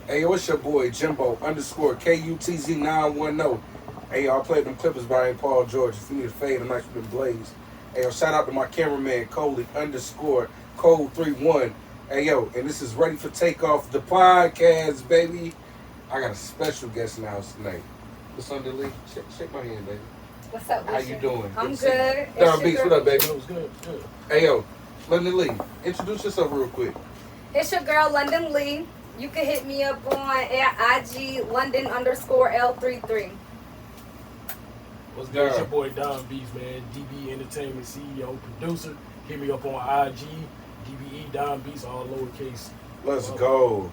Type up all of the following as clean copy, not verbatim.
Hey, yo, it's your boy Jimbo underscore KUTZ910. Hey, y'all played them Clippers by Paul George. If you need a fade, I'm actually been blazed. Hey, yo, shout out to my cameraman Coley underscore Code31. Hey, yo, and this is Ready for Takeoff, the podcast, baby. I got a special guest in the house tonight. What's under Lee? Shake my hand, baby. What's up, How you doing? I'm good. Darn Beats, what up, baby? It was good. Hey, yo, London Lee, introduce yourself real quick. It's your girl, London Lee. You can hit me up on IG, London underscore L33. What's good? It's your boy Don Beats, man. DB Entertainment CEO, producer. Hit me up on IG, DBE Don Beats, all lowercase. Let's go.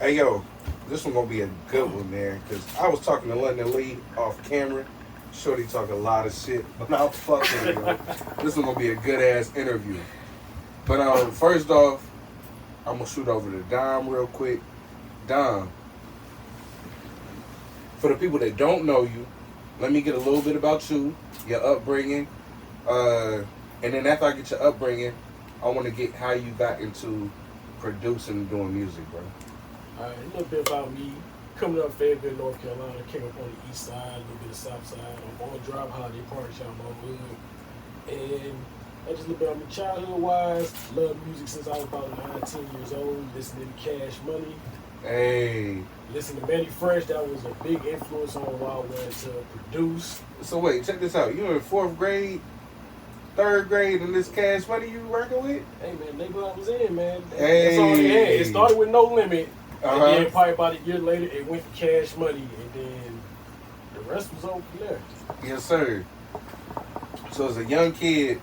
Hey, yo, this one gonna be a good one, man, because I was talking to London Lee off camera. Shorty talk a lot of shit, but I'll fuck with her, yo. This one gonna be a good-ass interview. But first off, I'm gonna shoot over to Dom real quick. Dom, for the people that don't know you, let me get a little bit about you, your upbringing, and then after I get your upbringing, I want to get how you got into producing and doing music, bro. All right, a little bit about me. Coming up Fayetteville, North Carolina, came up on the east side, a little bit of south side. I'm on Drive Holiday Park, y'all my hood. And that's just a little bit on me childhood-wise. Love music since I was about 9, 10 years old, listening to Cash Money. Hey. Listening to Manny Fresh, that was a big influence on why I wanted to produce. So wait, check this out. You in 4th grade, 3rd grade, and this Cash Money you working with? Hey man, neighborhood I was in, man. Hey. That's all they had. It started with No Limit. Uh-huh. And then probably about a year later, it went to Cash Money, and then the rest was over from there. Yes, sir. So as a young kid,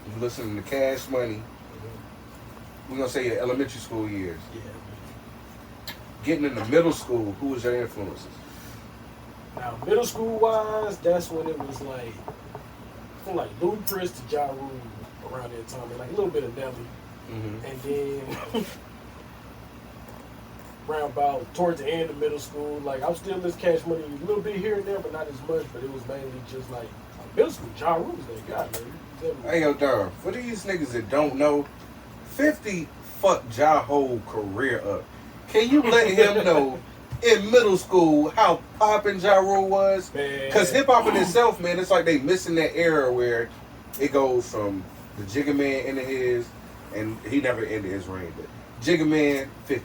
you listening to Cash Money. We're gonna say your elementary school years. Yeah. Getting into middle school, who was your influences? Now, middle school wise, that's when it was like, from like Ludacris to Ja Rule around that time, and like a little bit of Nelly. Mm-hmm. And then round about towards the end of middle school, like I was still listening to Cash Money a little bit here and there, but not as much. But it was mainly just like middle school. Ja Rule was that guy, man. Hey, yo, Darn, for these niggas that don't know, 50 fucked Ja whole career up. Can you let him know in middle school how poppin' Ja Rule was? Because hip hop in itself, man, it's like they missing that era where it goes from the Jigga Man into his, and he never ended his reign, but Jigga Man 50.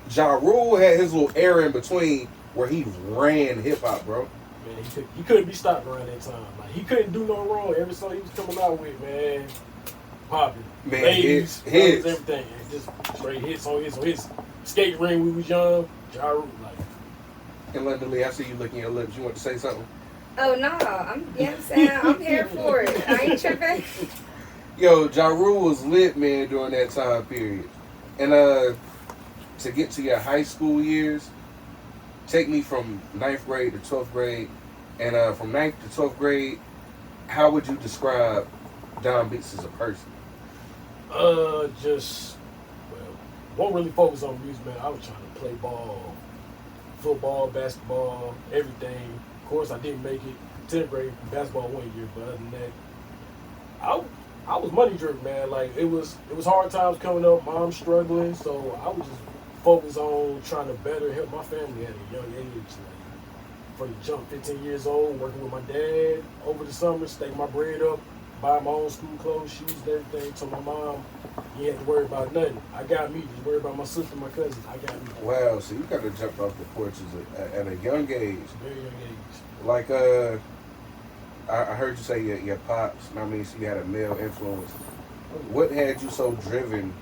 Ja Rule had his little era in between where he ran hip hop, bro. Man, he couldn't be stopped around that time. Like he couldn't do no wrong. Every song he was coming out with, man, popping. Man, ladies, hits. Everything. And just straight hits on hits. Skate ring, we was young. Ja Rule, like. And London Lee, I see you licking your lips. You want to say something? Oh, no. I'm here for it. I ain't tripping. Yo, Ja Rule was lit, man, during that time period. And to get to your high school years, take me from 9th grade to 12th grade. And from 9th to 12th grade, how would you describe Don Beats as a person? Won't really focus on music, man. I was trying to play ball, football, basketball, everything. Of course, I didn't make it. 10th grade basketball 1 year, but other than that, I was money driven, man. Like it was hard times coming up. Mom struggling, so I was just focused on trying to better help my family at a young age. Like from the jump, 15 years old, working with my dad over the summer, staking my bread up, buying my own school clothes, shoes, and everything. Told my mom, you ain't have to worry about nothing. I got me. Just worry about my sister, my cousins. I got me. Wow, so you got to jump off the porches at a young age. Very young age. Like, I heard you say your pops, I mean, so you had a male influence. What had you so driven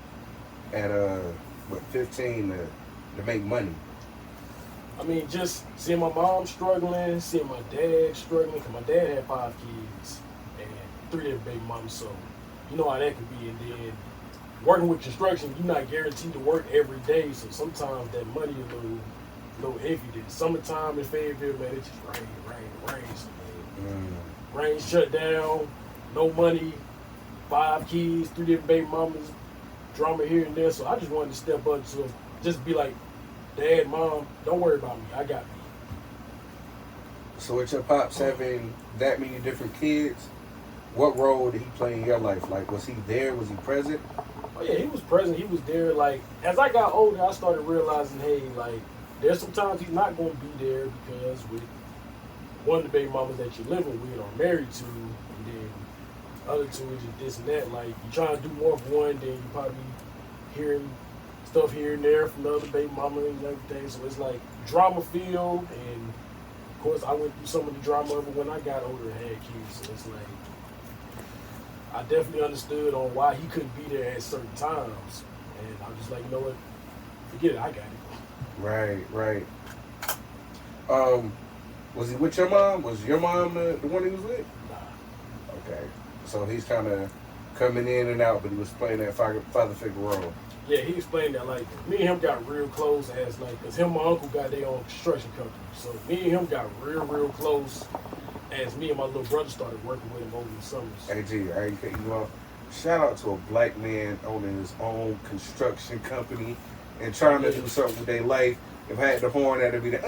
at, 15 to make money? I mean, just seeing my mom struggling, seeing my dad struggling, because my dad had 5 kids and 3 different baby mamas, so you know how that could be. And then working with construction, you're not guaranteed to work every day, so sometimes that money is a little iffy. The summertime in Fayetteville, man, it just rains. So, man, rain shut down, no money, 5 kids, 3 different baby mamas, drama here and there. So I just wanted to step up to just be like, Dad, Mom, don't worry about me. I got me. So with your pops having that many different kids, what role did he play in your life? Like, was he there? Was he present? Oh yeah, he was present. He was there. Like as I got older, I started realizing, hey, like there's some times he's not going to be there because with one of the baby mamas that you're living with or married to, and then other two is just this and that. Like you trying to do more for one, then you probably hearing stuff here and there from the other baby mama and everything. So it's like drama filled, and of course I went through some of the drama of it when I got older and had kids. So it's like I definitely understood on why he couldn't be there at certain times, and I'm just like, you know what, forget it, I got it. Right. Was he with your mom? Was your mom the one he was with? Nah. Okay. So he's kind of coming in and out, but he was playing that father figure role. Yeah, he explained that, like, me and him got real close as, like, because him and my uncle got their own construction company. So me and him got real close as me and my little brother started working with him over the summers. Hey, G, I ain't cutting you off. Shout out to a black man owning his own construction company and trying to do something with their life. If I had the horn, that'd be the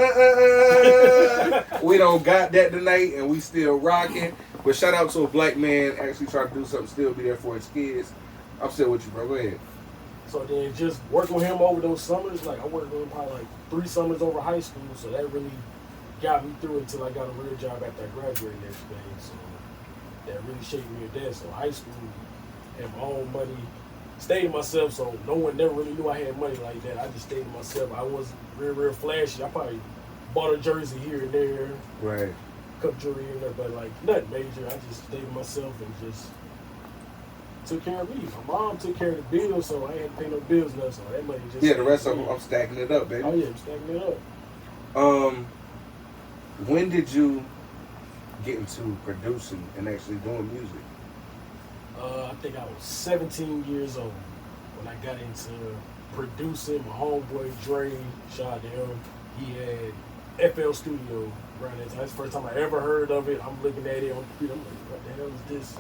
we don't got that tonight, and we still rocking. But shout out to a black man actually trying to do something, still be there for his kids. I'm still with you, bro. Go ahead. So then just working with him over those summers, like I worked with him probably like 3 summers over high school, so that really got me through until I got a real job after I graduated and everything. So that really shaped me at that. So high school, had my own money, stayed to myself, so no one never really knew I had money like that. I just stayed to myself. I wasn't real flashy. I probably bought a jersey here and there, Right. cup jewelry and that, but like nothing major. I just stayed to myself and just took care of me. My mom took care of the bills, so I ain't had to pay no bills now. So that money just Yeah, the rest of them, I'm stacking it up, baby. Oh yeah, I'm stacking it up. When did you get into producing and actually doing music? I think I was 17 years old when I got into producing. My homeboy Dre, shout out to him. He had FL Studio around that time. That's the first time I ever heard of it. I'm looking at it on the computer. I'm like, what the hell is this?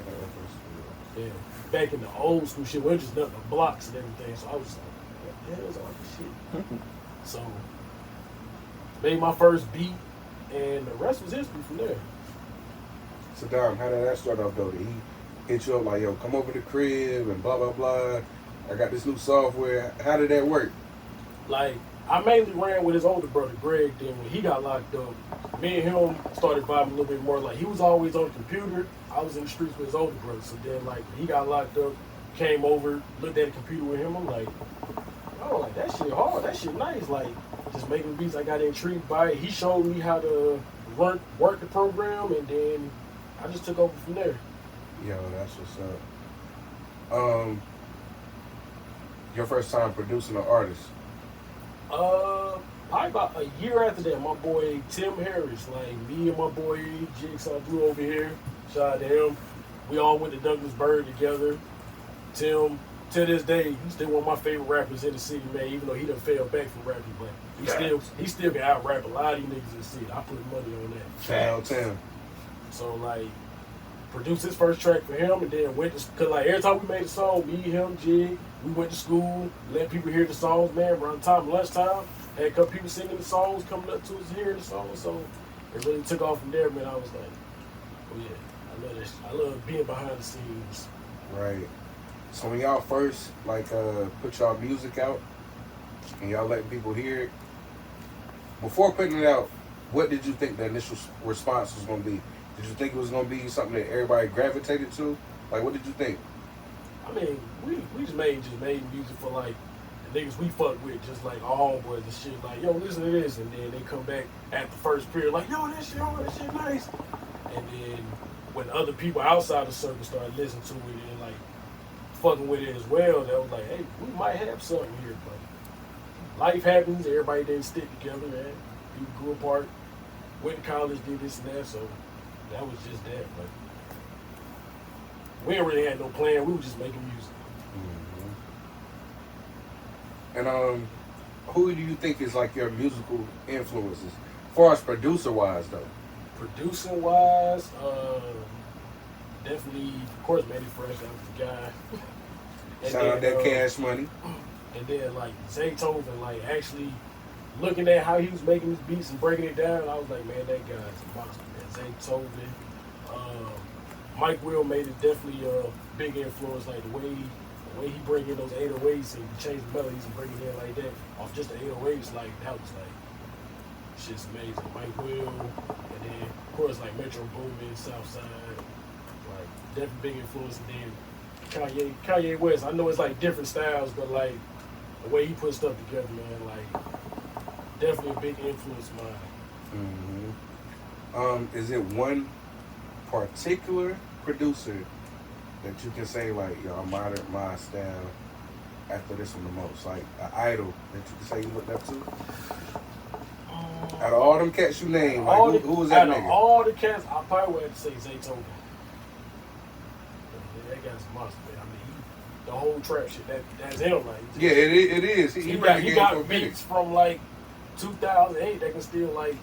Yeah, back in the old school shit, where just nothing but blocks and everything. So I was like, what the hell is all this shit? So made my first beat, and the rest was history from there. So, Dom, how did that start off, though? Did he hit you up like, yo, come over to the crib and blah, blah, blah? I got this new software. How did that work? Like, I mainly ran with his older brother, Greg. Then when he got locked up, me and him started vibing a little bit more. Like, he was always on the computer. I was in the streets with his older brother. So then, like, when he got locked up, came over, looked at the computer with him. I'm like, oh, like, that shit hard. That shit nice. Like, just making beats. I got intrigued by it. He showed me how to work the program, and then I just took over from there. Yo, that's what's up. Your first time producing an artist? Probably about a year after that, my boy Tim Harris, like me and my boy Jigsaw Blue over here, shout out to him. We all went to Douglasburg together. Tim, to this day, he's still one of my favorite rappers in the city, man. Even though he done fell back from rapping, but he still can out rap a lot of these niggas in the city. I put money on that. Shout out Tim. So like, produced his first track for him, and then went to, cause like every time we made a song, me, him, Jig, we went to school, let people hear the songs, man. Around time, lunchtime, had a couple people singing the songs, coming up to us hearing the songs. So it really took off from there, man. I was like, oh yeah, I love this. I love being behind the scenes. Right. So when y'all first put y'all music out and y'all letting people hear it, before putting it out, what did you think the initial response was gonna be? Did you think it was gonna be something that everybody gravitated to? Like, what did you think? I mean, we just made music for like the niggas we fuck with, just like our homeboys and shit. Like, yo, listen to this, and then they come back at the first period, like, yo, that shit nice. And then when other people outside the circle started listening to it and like fucking with it as well, they was like, hey, we might have something here, but life happens. Everybody didn't stick together, man. People grew apart, went to college, did this and that, so that was just that. But we ain't really had no plan. We were just making music. Mm-hmm. And who do you think is like your musical influences, as far as producer-wise, though? Producing-wise, definitely, of course, Manny Fresh, that was the guy. Shout out that Cash Money. And then, like, Zaytoven, like, actually looking at how he was making his beats and breaking it down, I was like, man, that guy's a monster, man. Zaytoven. Mike Will made it definitely a big influence, like the way the way he bring in those 808s and change the melodies and bring it in like that off just the 808s, like that was like shit's amazing. Mike Will, and then of course like Metro Boomin, Southside, like definitely big influence. And then Kanye West. I know it's like different styles, but like the way he put stuff together, man, like definitely a big influence of mine. Mm-hmm. Is it one particular producer that you can say like, yo, I moderned my style after this one the most? Like an idol that you can say you looked up to? Out of all them cats you named, like, who was that nigga? Out of all the cats, I probably would have to say Zaytoven. That guy's a monster, man. I mean, the whole trap shit, that's him, like. Yeah, it is. He got beats from like 2008 that can still like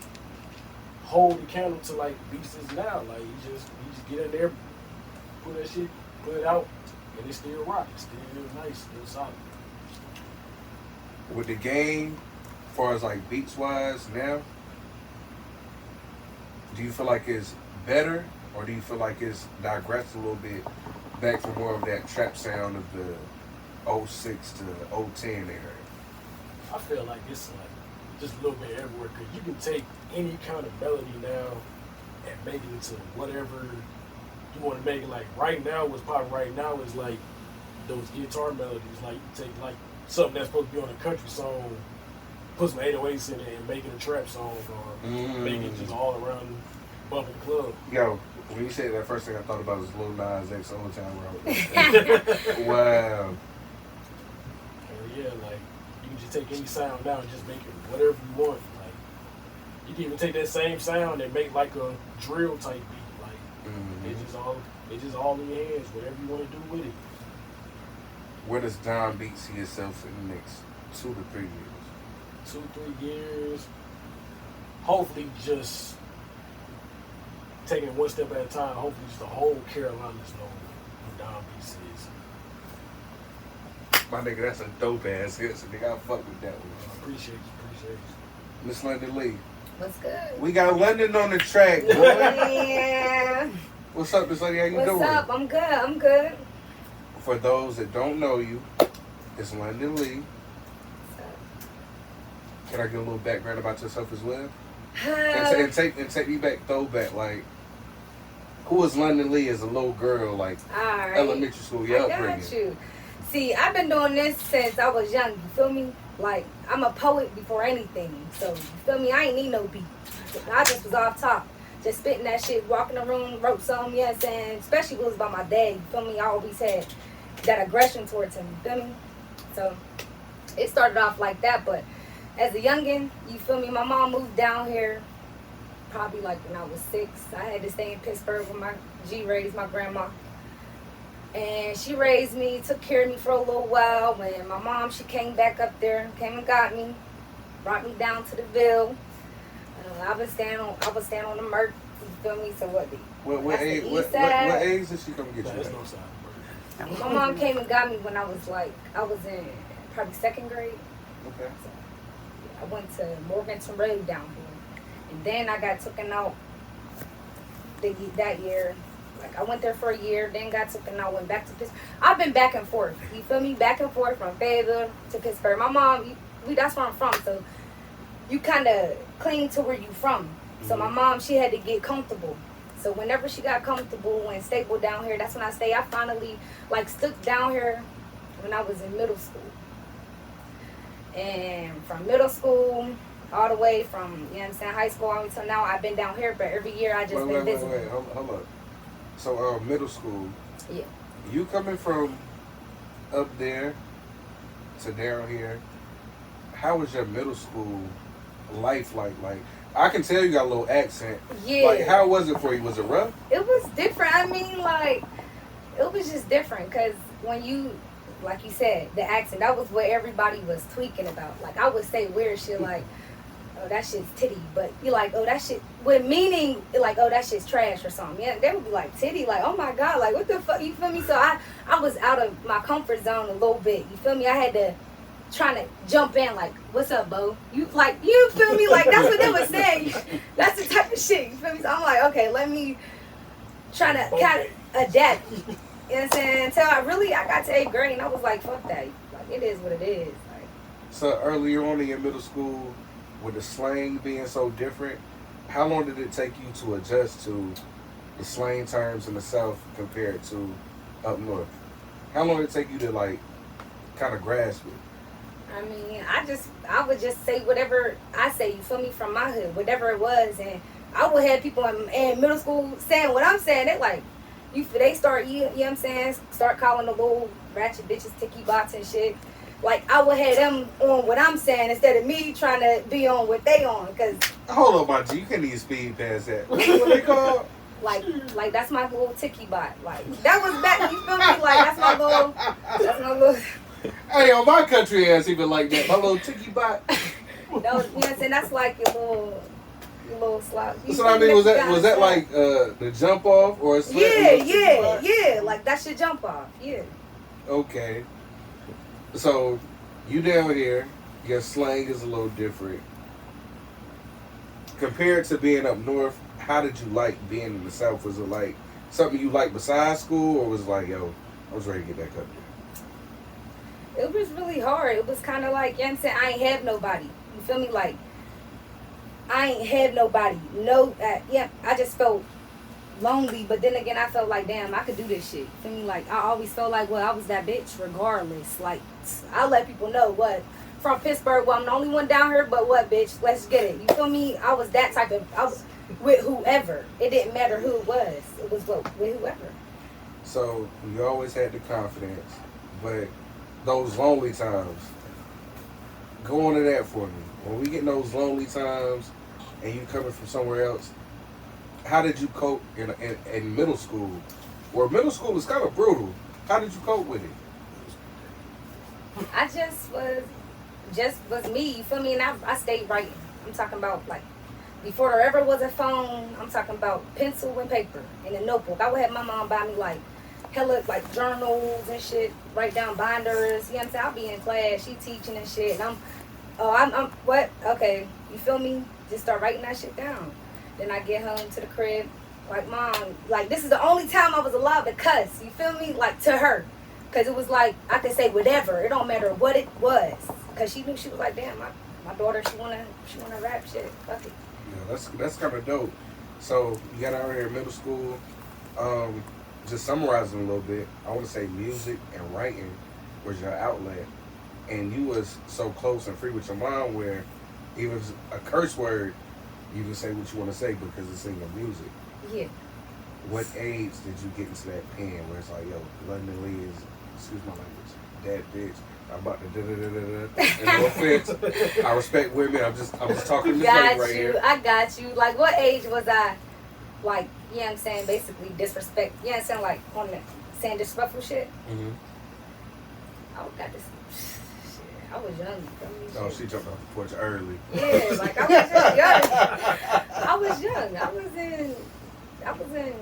hold the candle to like beats now. Like you just get in there, put that shit, put it out, and it still rock. It's still nice, still solid. With the game, as far as like beats wise now, do you feel like it's better, or do you feel like it's digressed a little bit back to more of that trap sound of the 06 to 010 era? I feel like it's like just a little bit everywhere, because you can take any kind of melody now and make it into whatever you want to make it. Like right now, what's popping right now is like those guitar melodies. Like you can take like something that's supposed to be on a country song, put some 808s in it and make it a trap song, or make it just all around bumping the club. Yo, when you said that, first thing I thought about was Lil Nas X Old Town Road. Wow. Yeah, like you can just take any sound now and just make it whatever you want. Like you can even take that same sound and make like a drill type beat. Like it's just all in your hands, whatever you want to do with it. Where does Don Beat see himself in the next 2 to 3 years? 2-3 years. Hopefully just taking it one step at a time. Hopefully just the whole Carolinas know who Don Beats is. My nigga, that's a dope ass hit, so nigga, I fuck with that one. Appreciate you. Miss London Lee. What's good? We got London on the track, boy. Yeah. What's up, Miss Lady? How you doing? What's up? I'm good. For those that don't know you, it's London Lee. Can I get a little background about yourself as well? And take me back, throwback, like, who was London Lee as a little girl, like, elementary school, your upbringing? I got you. See, I've been doing this since I was young, you feel me? Like, I'm a poet before anything, so, you feel me? I ain't need no beat. I just was off top, just spitting that shit, walking the room, wrote something, you know what I'm saying? Especially when it was about my dad, you feel me? I always had that aggression towards him, you feel me? So, it started off like that, but as a youngin', you feel me? My mom moved down here probably like when I was 6. I had to stay in Pittsburgh with my G-raised my grandma. And she raised me, took care of me for a little while. When my mom, she came back up there, came and got me, brought me down to the Ville. I was standing on the Merc, you feel me? So what age did she come get you? My mom came and got me when I was in probably 2nd grade. Okay. So, I went to Morganton Road down here. And then I got taken out that year. Like, I went there for a year, then got taken out, went back to Pittsburgh. I've been back and forth. You feel me? Back and forth from Fayetteville to Pittsburgh. My mom, that's where I'm from. So, you kind of cling to where you from. So, my mom, she had to get comfortable. So, whenever she got comfortable and stable down here, that's when I stayed. I finally, stuck down here when I was in middle school. And from middle school all the way from, you know what I'm saying, high school all until now, I've been down here, but every year I just been visiting. Wait, hold up. So, middle school. Yeah. You coming from up there to down here, how was your middle school life like? Like, I can tell you got a little accent. Yeah. Like, how was it for you? Was it rough? It was different. I mean, it was just different because when you, like you said, the accent, that was what everybody was tweaking about. Like, I would say weird shit like, oh, that shit's titty. But you like, oh, that shit, with meaning, like, oh, that shit's trash or something. Yeah, they would be like, titty, like, oh my God, like, what the fuck, you feel me? So I was out of my comfort zone a little bit, you feel me? I had to trying to jump in, like, what's up, Bo? You feel me? Like, that's what they would say. That's the type of shit, you feel me? So I'm like, okay, let me try to kind of adapt. You know what I'm saying? Until I got to 8th grade and I was like, fuck that. Like, it is what it is. Like, So earlier on in your middle school, with the slang being so different, how long did it take you to adjust to the slang terms in the South compared to up north? How long did it take you to like kind of grasp it? I mean, I would just say whatever I say, you feel me, from my hood, whatever it was. And I would have people in middle school saying what I'm saying. They like, they start, you know what I'm saying, start calling the little ratchet bitches ticky bots and shit. Like, I would have them on what I'm saying instead of me trying to be on what they on. Cause Hold up, my G, you can't even speed past that. What they call? Like that's my little ticky bot. Like, that was back, you feel me? Like, that's my little. Hey, on my country ass even like that. My little ticky bot. That was, you know what I'm saying? That's like your little slop. So I mean, was that like the jump off or a Yeah. Like, that should jump off. Yeah. Okay. So you down here, your slang is a little different. Compared to being up north, how did you like being in the South? Was it like something you liked besides school, or was it like, yo, I was ready to get back up there? It was really hard. It was kind of like, you know what I'm saying, I ain't have nobody. You feel me? Like, I ain't have nobody. I just felt lonely, but then again, I felt like, damn, I could do this shit. You feel me? Like, I always felt like, well, I was that bitch regardless. Like, I let people know what, from Pittsburgh, well, I'm the only one down here, but what, bitch, let's get it. You feel me? I was that type of, I was with whoever. It didn't matter who it was. It was with whoever. So you always had the confidence, but those lonely times, go on to that for me. When we get in those lonely times and you coming from somewhere else, how did you cope in middle school? Where middle school is kind of brutal. How did you cope with it? I just was me, you feel me? And I stayed writing. I'm talking about, like, before there ever was a phone, I'm talking about pencil and paper and a notebook. I would have my mom buy me, like, hella, like, journals and shit, write down binders. You know what I'm saying? I'll be in class, she teaching and shit, and I'm what? Okay, you feel me? Just start writing that shit down. Then I get home to the crib, like, Mom, like, this is the only time I was allowed to cuss, you feel me? Like, to her. Because it was like, I could say whatever. It don't matter what it was. Because she knew, she was like, damn, my daughter, she wanna rap shit. Fuck it. Yeah, that's kind of dope. So you got out here in middle school. Just summarizing a little bit, I want to say music and writing was your outlet. And you was so close and free with your mom where even if it's a curse word, you can say what you want to say because it's in your music. Yeah. What age did you get into that pen where it's like, yo, London Lee is, excuse my language, that bitch, I'm about to da-da-da-da-da. And no offense, I respect women, I'm just talking to the right here. I got you. Like, what age was I, like, you know what I'm saying, basically disrespect, you know what I'm saying, like, on the, saying disrespectful shit? Mm-hmm. I got this, shit, I was young. Oh, she jumped off the porch early. Yeah, like, I was just young. I was young. I was in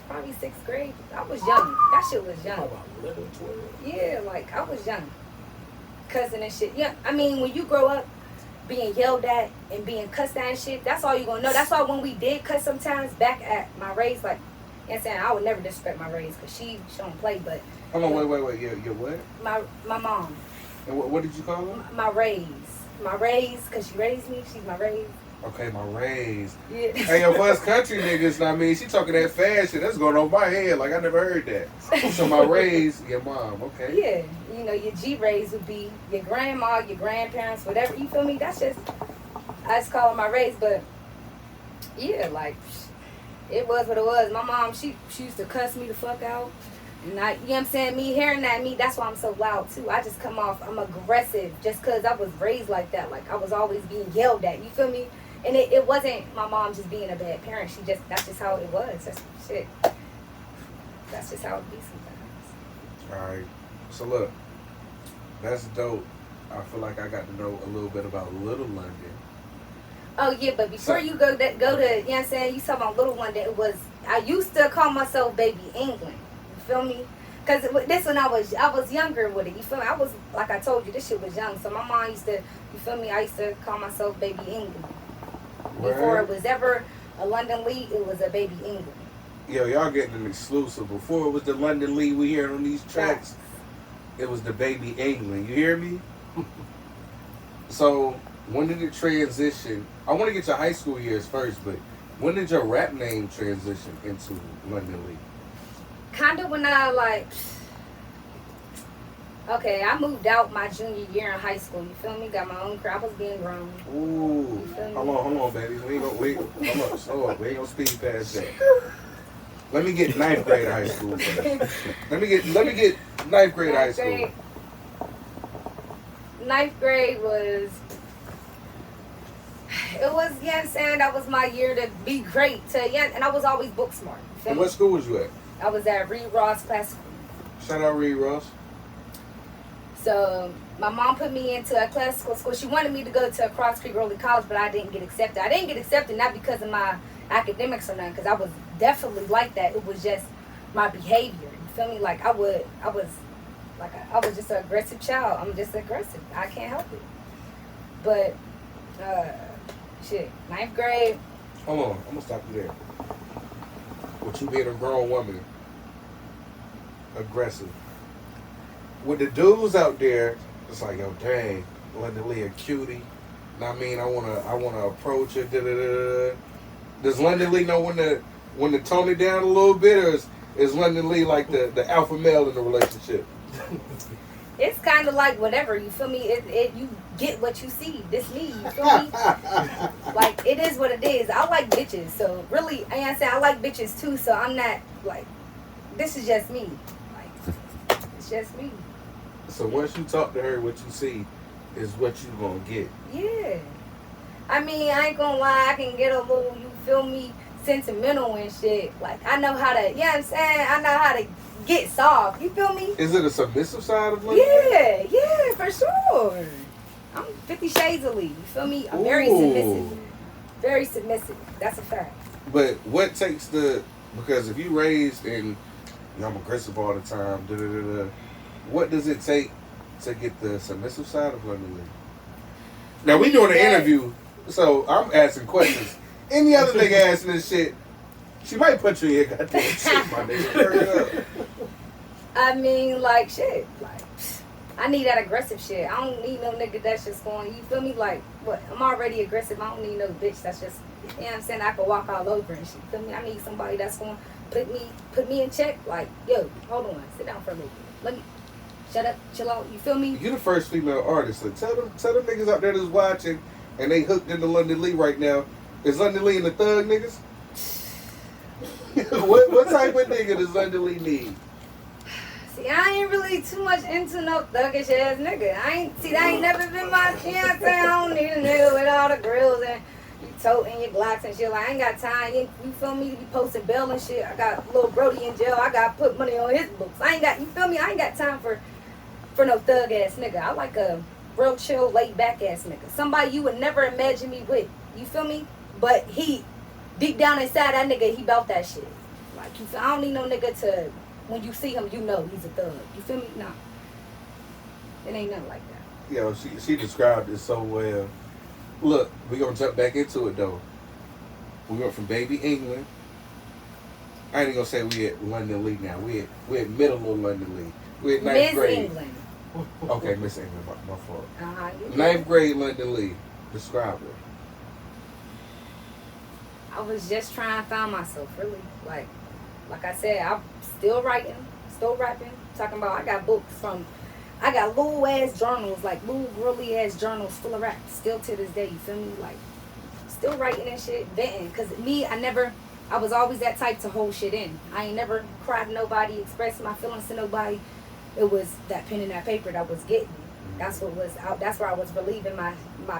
probably 6th grade. I was young. That shit was young. About 11, 12. Yeah, like, I was young. Cussing and shit. Yeah, I mean, when you grow up being yelled at and being cussed at and shit, that's all you gonna know. That's why when we did cuss sometimes back at my raise, like, you know what I'm saying, I would never disrespect my raise because she don't play, but. Hold on, wait. Your what? My mom. And what did you call her? My raise. My raise, because she raised me. She's my raise. Okay, my raise. Yeah. Hey, yo, for us country niggas, I mean, she talking that fast shit. That's going over my head. Like, I never heard that. So my raise, your mom, okay. Yeah. You know, your G raise would be your grandma, your grandparents, whatever. You feel me? That's just, I just call her my raise. But, yeah, like, it was what it was. My mom, she used to cuss me the fuck out. And I, you know what I'm saying? Me hearing that, that's why I'm so loud, too. I just come off, I'm aggressive just because I was raised like that. Like, I was always being yelled at. You feel me? And it wasn't my mom just being a bad parent. That's just how it was. That's shit. That's just how it be sometimes. All right. So look, that's dope. I feel like I got to know a little bit about Little London. Oh yeah, but before you go to, you know what I'm saying, you talking about Little London, I used to call myself Baby England. You feel me? Because this when I was younger with it. You feel me? I was, like I told you, this shit was young. So my mom used to, you feel me? I used to call myself Baby England. Before it was ever a London Lee, it was a Baby England. Yo, y'all getting an exclusive. Before it was the London Lee we hear on these tracks, it was the Baby England. You hear me? So, when did it transition? I want to get your high school years first, but when did your rap name transition into London Lee? Kind of when I okay, I moved out my junior year in high school. You feel me? Got my own crib. I was getting grown. Ooh, You feel me? hold on, baby. We ain't gonna slow up. We ain't gonna speed past that. Let me get ninth grade high school first. Let me get ninth grade high school. Ninth grade was, you know what I'm saying? That was my year to be great. And I was always book smart. You feel And me? what school was you at? I was at Reed Ross Classical. Shout out Reed Ross. So my mom put me into a classical school. She wanted me to go to Cross Creek Early College, but I didn't get accepted. I didn't get accepted not because of my academics or nothing, because I was definitely like that. It was just my behavior. You feel me? Like I was just an aggressive child. I'm just aggressive. I can't help it. But ninth grade. Hold on, I'm gonna stop you there. With you being a grown woman, aggressive. With the dudes out there, it's like, yo, dang, London Lee a cutie. I mean, I wanna approach her. Does London Lee know when to tone it down a little bit, or is London Lee like the alpha male in the relationship? It's kind of like whatever, you feel me? You get what you see. This me, you feel me? Like, it is what it is. I like bitches, so really, I like bitches too, so I'm not, like, this is just me. Like, it's just me. So once you talk to her, what you see is what you gonna get. Yeah. I mean, I ain't gonna lie, I can get a little, you feel me, sentimental and shit. Like, I know how to, you know what I'm saying? I know how to get soft, you feel me? Is it a submissive side of London Lee? Yeah, for sure. I'm 50 Shades of Lee, you feel me? I'm very submissive. Very submissive. That's a fact. But what takes because if you raised and I'm aggressive all the time, what does it take to get the submissive side of London Lee? Now we doing an interview, so I'm asking questions. Any other nigga asking this shit, she might put you in your goddamn shit, my nigga. Hurry up. I mean, like, shit. Like, I need that aggressive shit. I don't need no nigga that's just going, you feel me? Like, what? I'm already aggressive. I don't need no bitch that's just, you know what I'm saying? I can walk all over and shit. You feel me? I need somebody that's going to put me in check. Like, yo, hold on. Sit down for a little bit. Let me, shut up, chill out. You feel me? You the first female artist. So tell them niggas out there that's watching and they hooked into London Lee right now. Is London Lee in the thug niggas? what type of nigga does London Lee need? See, I ain't really too much into no thuggish ass nigga. That ain't never been my chance. I don't need a nigga with all the grills and you toting your Glocks and shit. Like, I ain't got time. You feel me? To be posting bail and shit. I got little Brody in jail. I got to put money on his books. You feel me? I ain't got time for no thug ass nigga. I like a real chill, laid back ass nigga. Somebody you would never imagine me with. You feel me? But he, deep down inside that nigga, he about that shit. Like, I don't need no nigga to, when you see him, you know he's a thug. You feel me? Nah. It ain't nothing like that. Yo, she described it so well. Look, we gonna jump back into it though. We went from Baby England. I ain't even gonna say we at London Lee now. We at middle of London Lee. We at ninth Miss grade. England. Okay, Miss England, my fault. Uh-huh. Ninth grade London Lee. Describe her. I was just trying to find myself, really. Like I said, I'm still writing, still rapping. Talking about, I got books I got little ass journals, like little girly ass journals full of rap. Still to this day, you feel me? Like, still writing and shit, venting. Cause I was always that type to hold shit in. I ain't never cried to nobody, expressed my feelings to nobody. It was that pen and that paper that was getting me. That's where I was relieving my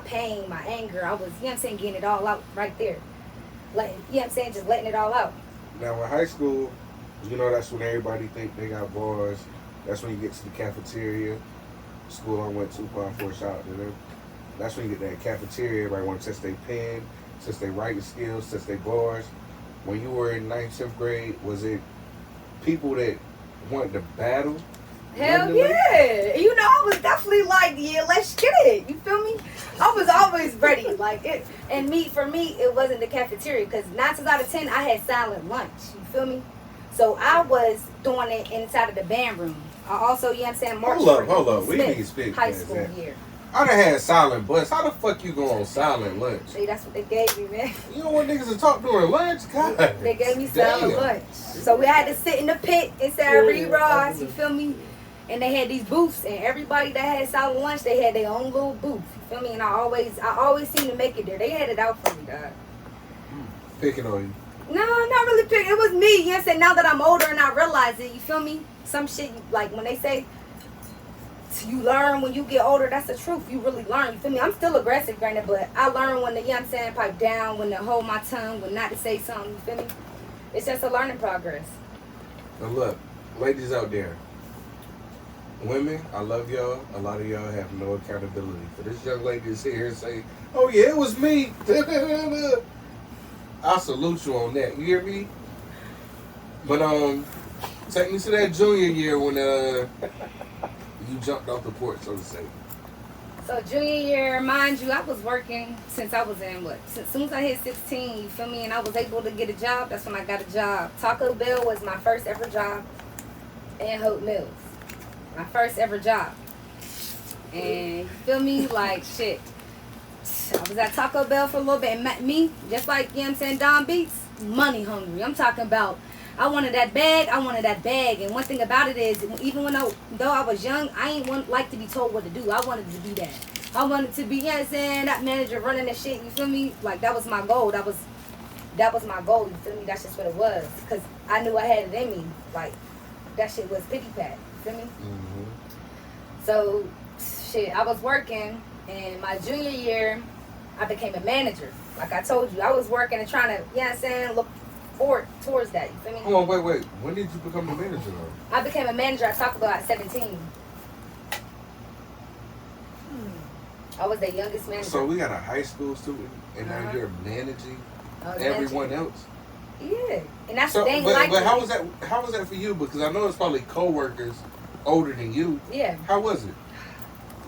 pain, my anger. I was, you know what I'm saying, getting it all out right there. You know what I'm saying, just letting it all out. Now in high school, that's when everybody think they got bars. That's when you get to the cafeteria. School I went to, for a shout out to them. That's when you get that cafeteria. Everybody want to test their pen, test their writing skills, test their bars. When you were in 9th, 10th grade, was it people that wanted to battle Hell yeah. You know, I was definitely like, yeah, let's get it. You feel me? I was always ready. Like it, and for me, it wasn't the cafeteria because 9 times out of 10, I had silent lunch. You feel me? So I was doing it inside of the band room. I also, you know what I'm saying, marched Hold up. We need to speak high past school that. year. I done had silent bus. How the fuck you go on silent lunch? See, that's what they gave me, man. You don't want niggas to talk during lunch? God. They gave me silent Damn. lunch. So we had to sit in the pit inside Reed Ross, you feel me? And they had these booths, and everybody that had silent lunch, they had their own little booth. You feel me? And I always seemed to make it there. They had it out for me, dog. Picking on you. No, not really picking. It was me. You know what I'm saying? Now that I'm older and I realize it, you feel me? Some shit, like when they say you learn when you get older, that's the truth. You really learn. You feel me? I'm still aggressive, granted, but I learn when to, you know what I'm saying, pipe down, when to hold my tongue, when not to say something. You feel me? It's just a learning progress. Now look, ladies out there. Women, I love y'all. A lot of y'all have no accountability. For this young lady to sit here and say, oh yeah, it was me. I salute you on that. You hear me? But take me to that junior year when you jumped off the porch, so to say. So junior year, mind you, I was working since I was in as soon as I hit 16, you feel me? And I was able to get a job. That's when I got a job. Taco Bell was my first ever job in Hope Mills. My first ever job. And you feel me? Like shit. I was at Taco Bell for a little bit, and me, just like, you know what I'm saying, Don Beats, money hungry. I'm talking about, I wanted that bag. And one thing about it is, even though I was young, I ain't like to be told what to do. I wanted to be that. I wanted to be, you know what I'm saying, that manager running the shit, you feel me? Like, that was my goal. That was my goal, you feel me? That's just what it was. Because I knew I had it in me. Like, that shit was pity pat, you feel me? Mm-hmm. So, shit, I was working, and my junior year, I became a manager. Like I told you, I was working and trying to, you know what I'm saying, look forward towards that. You feel me? Hold on, wait. When did you become the manager though? I became a manager at Taco Bell at 17. I was the youngest manager. So we got a high school student, and now you're managing everyone else. Yeah, and that's so, the thing. But how was that? How was that for you? Because I know it's probably coworkers older than you. Yeah. How was it?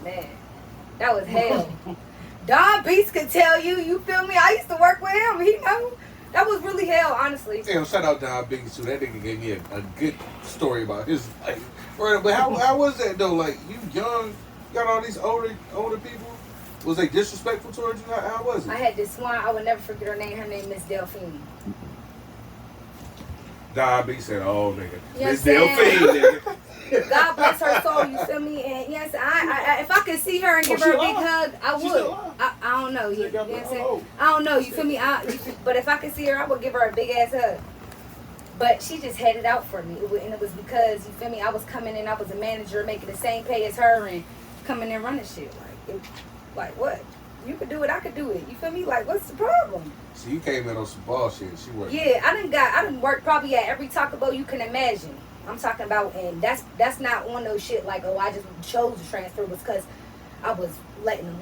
Man, that was hell. Don Beats could tell you. You feel me? I used to work with him. He know. That was really hell, honestly. Damn, shout out Don Beats too. That nigga gave me a good story about his life. Right, but how was that though? Like you young, you got all these older people. Was they disrespectful towards you? How was it? I had this one. I would never forget her name. Her name Miss Delphine. Don B said, "Oh nigga, You Miss Delphine, nigga." God bless her soul. You feel me? And yes, I if I could see her and give her a big hug, I would. I don't know. You know what I'm saying? I don't know. You feel me? But if I could see her, I would give her a big ass hug. But she just had it out for me, and it was because you feel me. I was coming in. I was a manager, making the same pay as her, and coming in running shit. Like what? You could do it, I could do it. You feel me? Like, what's the problem? So you came in on some bullshit. She worked. Yeah, I didn't work probably at every Taco Bell you can imagine. I'm talking about, and that's not on no shit like, oh, I just chose to transfer was because I was letting them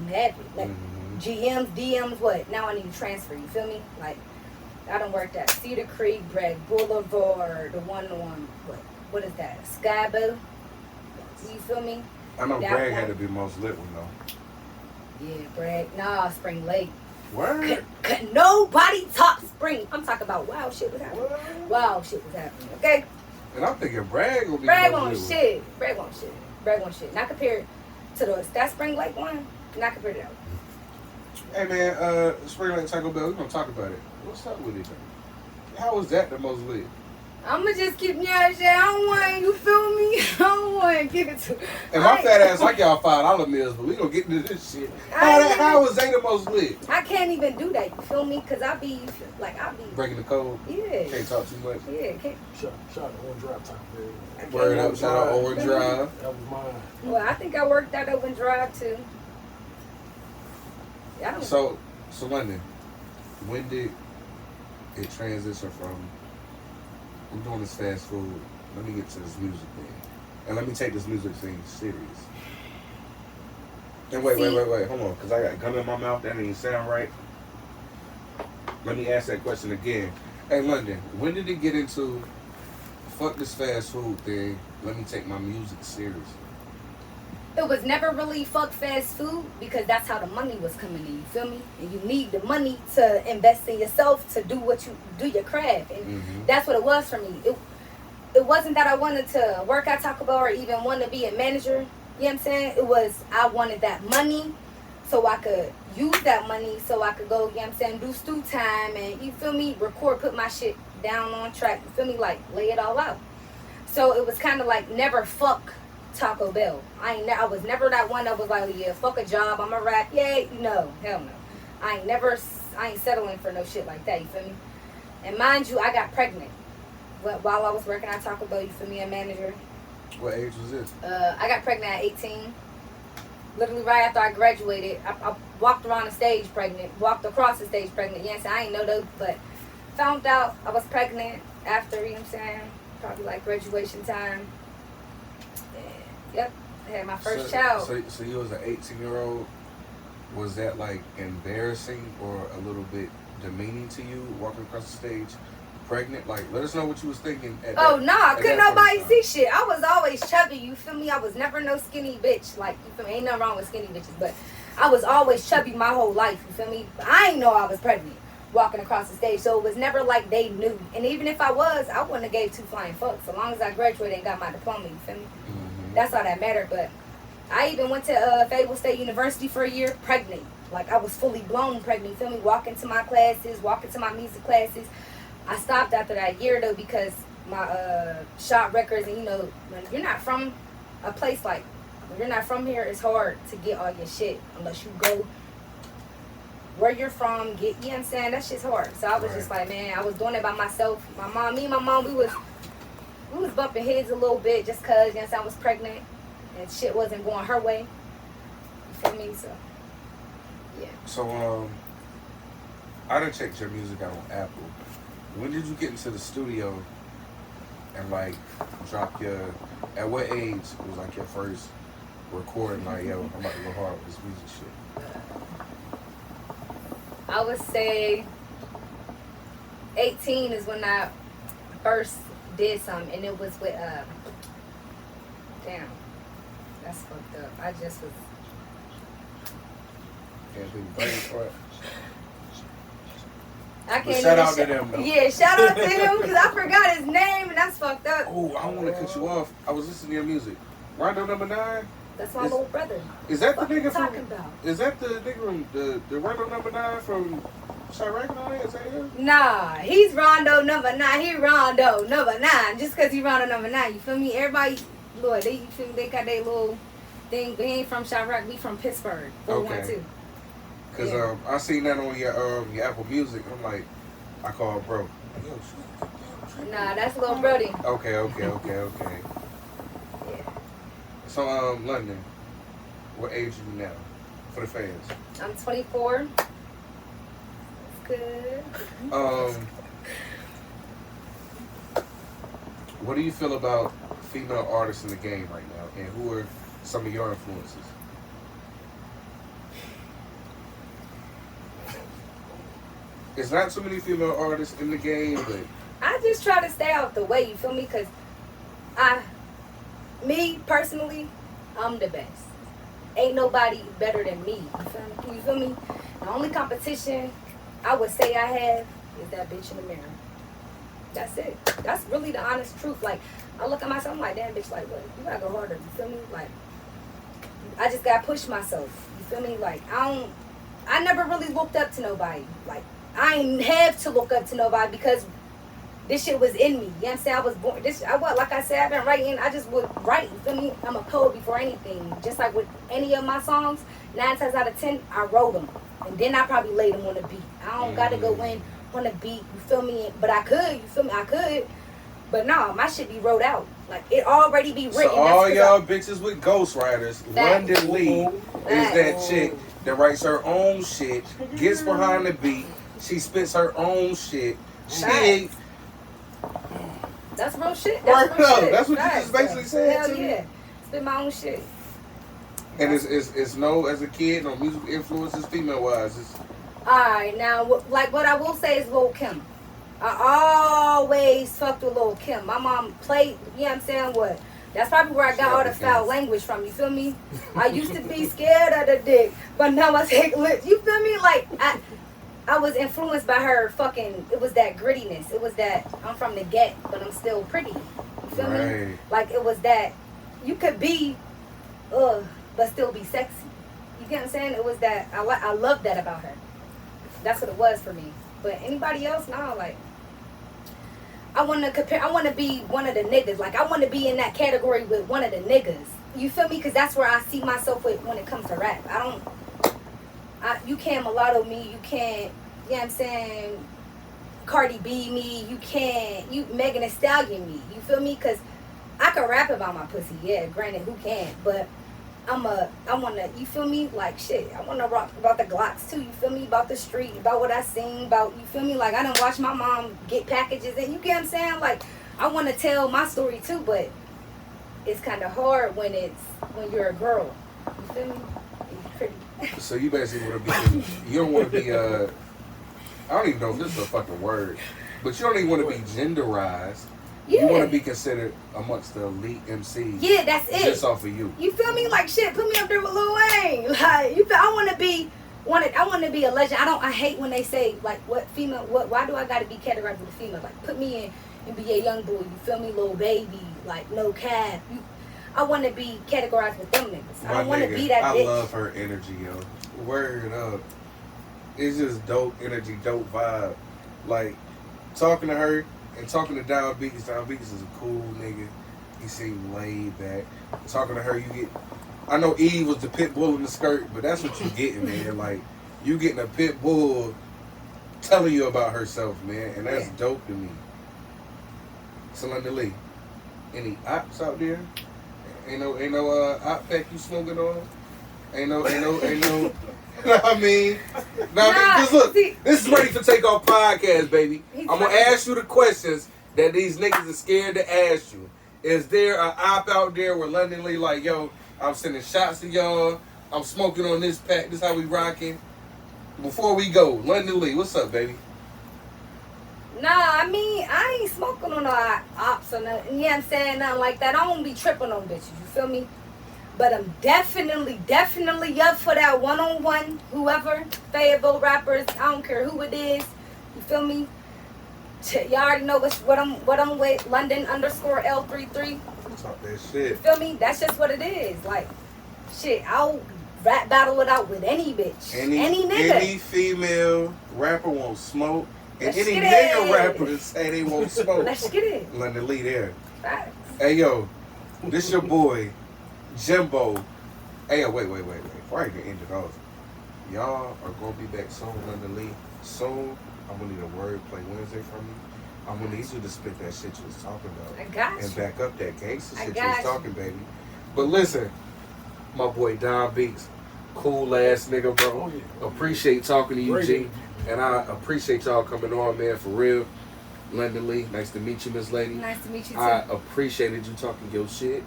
have it. Like GMs, DMs, what? Now I need to transfer. You feel me? Like, I done worked at Cedar Creek, Bragg Boulevard, the one on what is that? Skybo. You feel me? I know that Bragg one. had to be the most lit one though. Yeah, Bragg. Nah, Spring Lake. Word? Could nobody top Spring. I'm talking about wild shit was happening. What? Wild shit was happening, okay? And I'm thinking Bragg will be Bragg the on most lit shit. Bragg on shit. Bragg on shit. Not compared to that Spring Lake one. Not compared to that one. Hey man, Spring Lake Taco Bell, we're gonna talk about it. What's up with it? How was that the most lit? I'ma just keep me out of shit. I don't want, you feel me? I don't want to give it to. And my fat ass like y'all $5 meals, but we gonna get into this shit. How was they the most lit? I can't even do that. You feel me? Cause I be Breaking the code. Yeah. Can't talk too much. Yeah. Can't. Shout out to Orange Drive time. Word up, shout out Orange Drive. That was mine. Well, I think I worked that open drive too. I don't. So London, when did it transition from I'm doing this fast food, let me get to this music thing. And let me take this music thing serious. And wait, hold on, because I got gum in my mouth, that didn't sound right. Let me ask that question again. Hey London, when did it get into fuck this fast food thing, let me take my music seriously? It was never really fuck fast food because that's how the money was coming in. You feel me? And you need the money to invest in yourself to do your craft, and that's what it was for me. It wasn't that I wanted to work at Taco Bell or even want to be a manager. You know what I'm saying? It was I wanted that money so I could use that money so I could go, you know what I'm saying, do stew time and, you feel me, record, put my shit down on track. You feel me? Like, lay it all out. So it was kind of like never fuck Taco Bell. I was never that one that was like, yeah, fuck a job, I'm a rap. Yay. No, hell no. I ain't settling for no shit like that. You feel me? And mind you, I got pregnant while I was working at Taco Bell. You feel me? A manager. What age was this? I got pregnant at 18. Literally right after I graduated. I walked around the stage pregnant. Walked across the stage pregnant. Yes, I ain't know though, but found out I was pregnant after, you know what I'm saying, probably like graduation time. Yep, I had my first child. So you was an 18-year-old. Was that like embarrassing or a little bit demeaning to you walking across the stage pregnant? Like, let us know what you was thinking at Oh, that, nah, at couldn't that nobody point in see shit. I was always chubby, you feel me? I was never no skinny bitch. Like, you feel me? Ain't nothing wrong with skinny bitches, but I was always chubby my whole life, you feel me? I ain't know I was pregnant walking across the stage, so it was never like they knew. And even if I was, I wouldn't have gave two flying fucks. So long as I graduated and got my diploma, you feel me? That's all that mattered. But I even went to Fayetteville State University for a year pregnant. Like, I was fully blown pregnant, you feel me? Walking to my classes, walking to my music classes. I stopped after that year, though, because my shot records, and, you know, when you're not from a place like, when you're not from here, it's hard to get all your shit unless you go where you're from, get, you know what I'm saying? That shit's hard. So I was just like, man, I was doing it by myself. Me and my mom, we was bumping heads a little bit just because, you know what I'm saying, I was pregnant and shit wasn't going her way. You feel me? So, yeah. So, I done checked your music out on Apple. When did you get into the studio and, like, drop at what age was, like, your first recording, like, yo, I'm about to go hard with this music shit? I would say 18 is when I first did something, and it was with, damn, that's fucked up. I just was. Can't do the brain part. I can't shout out to them, though. Yeah, shout out to him, because I forgot his name, and that's fucked up. Oh, I don't want to cut you off. I was listening to your music. Rondo number 9? That's my little brother. Is that the nigga talking from? About? Is that the nigga from the Rondo number 9 from Chirac and all that? Is that him? Nah, he's Rondo number 9. He Rondo number 9. Just because he Rondo number 9, you feel me? Everybody, Lord, they you feel me? They got their little thing. We ain't from Chirac. We from Pittsburgh. 412. Cause I seen that on your Apple Music. I'm like, I called bro. Nah, that's little Brody. Okay. Yeah. So London, what age are you now? For the fans. I'm 24. That's good. What do you feel about female artists in the game right now, and who are some of your influences? There's not too many female artists in the game, but I just try to stay out the way, you feel me? Because me personally, I'm the best. Ain't nobody better than me, you feel me? The only competition I would say I have is that bitch in the mirror. That's it. That's really the honest truth. Like, I look at myself, I'm like, damn bitch, like, what? You gotta go harder, you feel me? Like, I just gotta push myself, you feel me? Like, I never really looked up to nobody. Like, I ain't have to look up to nobody because this shit was in me. You know what I'm saying? I was born. Like I said, I've been writing. I just would write. You feel me? I'm a poet before anything. Just like with any of my songs, 9 times out of 10, I wrote them. And then I probably laid them on the beat. I don't got to go in on the beat. You feel me? But I could. You feel me? I could. But no, my shit be wrote out. Like, it already be written. So all y'all bitches with ghostwriters, London Lee is that chick that writes her own shit, gets behind the beat, she spits her own shit. She ain't. That's real shit. That's real shit. That's what you just basically said. Hell yeah. Spit my own shit. And it's no, as a kid, no music influences female wise. Alright, now, like, what I will say is Lil' Kim. I always fucked with Lil' Kim. My mom played, you know what I'm saying, what? That's probably where I got all the foul language from. You feel me? I used to be scared of the dick, but now I take lips. You feel me? Like I was influenced by her fucking. It was that grittiness. It was that I'm from the get, but I'm still pretty. You feel me? Like it was that you could be, but still be sexy. You get what I'm saying? It was that I love that about her. That's what it was for me. But anybody else, nah, like. I want to be one of the niggas. Like, I want to be in that category with one of the niggas. You feel me? Because that's where I see myself with when it comes to rap. You can't mulatto me. You can't, you know what I'm saying, Cardi B me. You can't, Megan Thee Stallion me. You feel me? Because I can rap about my pussy. Yeah, granted, who can't? But I want to, you feel me? Like, shit, I want to rock about the Glocks, too. You feel me? About the street, about what I sing, about, you feel me? Like, I done watch my mom get packages, and you get what I'm saying? Like, I want to tell my story, too, but it's kind of hard when you're a girl. You feel me? It's pretty. So you basically want to be, you don't want to be, I don't even know if this is a fucking word, but you don't even want to be genderized. Yeah. You want to be considered amongst the elite MCs. Yeah, that's it. Just off of you. You feel me? Like, shit, put me up there with Lil Wayne. Like, you feel, I want to be a legend. I hate when they say, like, why do I got to be categorized with a female? Like, put me in NBA Youngboy. You feel me? Lil Baby. Like, No Cap. I want to be categorized with them niggas. I don't want to be that bitch. I love her energy, yo. Word up. It's just dope energy, dope vibe. Like, talking to her, and talking to Don Beats is a cool nigga. He seemed laid back. Talking to her, I know Eve was the pit bull in the skirt, but that's what you getting, man. Like, you getting a pit bull telling you about herself, man, and that's dope to me. Selena Lee, any ops out there? Ain't no op pack you smoking on? Ain't no. You know what I mean? Because look, this is Ready for Takeoff podcast, baby. I'm going to ask you the questions that these niggas are scared to ask you. Is there an op out there where London Lee like, yo, I'm sending shots to y'all, I'm smoking on this pack, this how we rocking? Before we go, London Lee, what's up, baby? Nah, I mean, I ain't smoking on no ops or nothing. You know what I'm saying? Nothing like that. I don't be tripping on bitches, you feel me? But I'm definitely up for that one-on-one, whoever, Fayetteville rappers, I don't care who it is, you feel me? Y'all already know what I'm with, London_L33. Talk that shit. You feel me? That's just what it is. Like, shit, I'll rap battle it out with any bitch, any nigga. Any female rapper won't smoke, and any nigga rapper say they won't smoke. Let's get it. London Lee there. Facts. Hey, yo, this your boy, Jimbo. Hey, yo, wait. Before I even end it off, y'all are going to be back soon, London Lee. Soon, I'm going to need a wordplay Wednesday from you. I'm going to need you to spit that shit you was talking about. I got you. And back up that gangster shit you was talking, baby. But listen, my boy Don Beats, cool ass nigga, bro. Oh, yeah. Appreciate talking to you, Great. G. And I appreciate y'all coming on, man, for real. London Lee, nice to meet you, Miss Lady. Nice to meet you, too. I appreciated you talking your shit.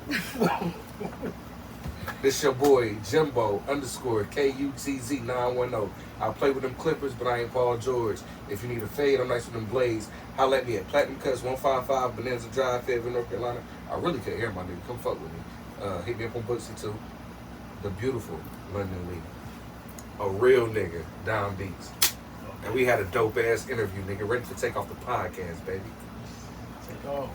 This your boy, Jimbo, _KUTZ910. I play with them Clippers, but I ain't Paul George. If you need a fade, I'm nice with them blades. Holla at me at Platinum Cuts 155 Bonanza Drive, Fayetteville, North Carolina. I really can't hear my nigga. Come fuck with me. Hit me up on Bootsy too. The beautiful London Lee. A real nigga, Don Beats. And we had a dope ass interview, nigga. Ready to take off the podcast, baby. Take off.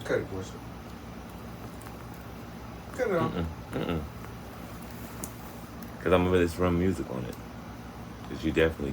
Cut it, boys. Cut it off. Because I'm going to really run music on it. Because you definitely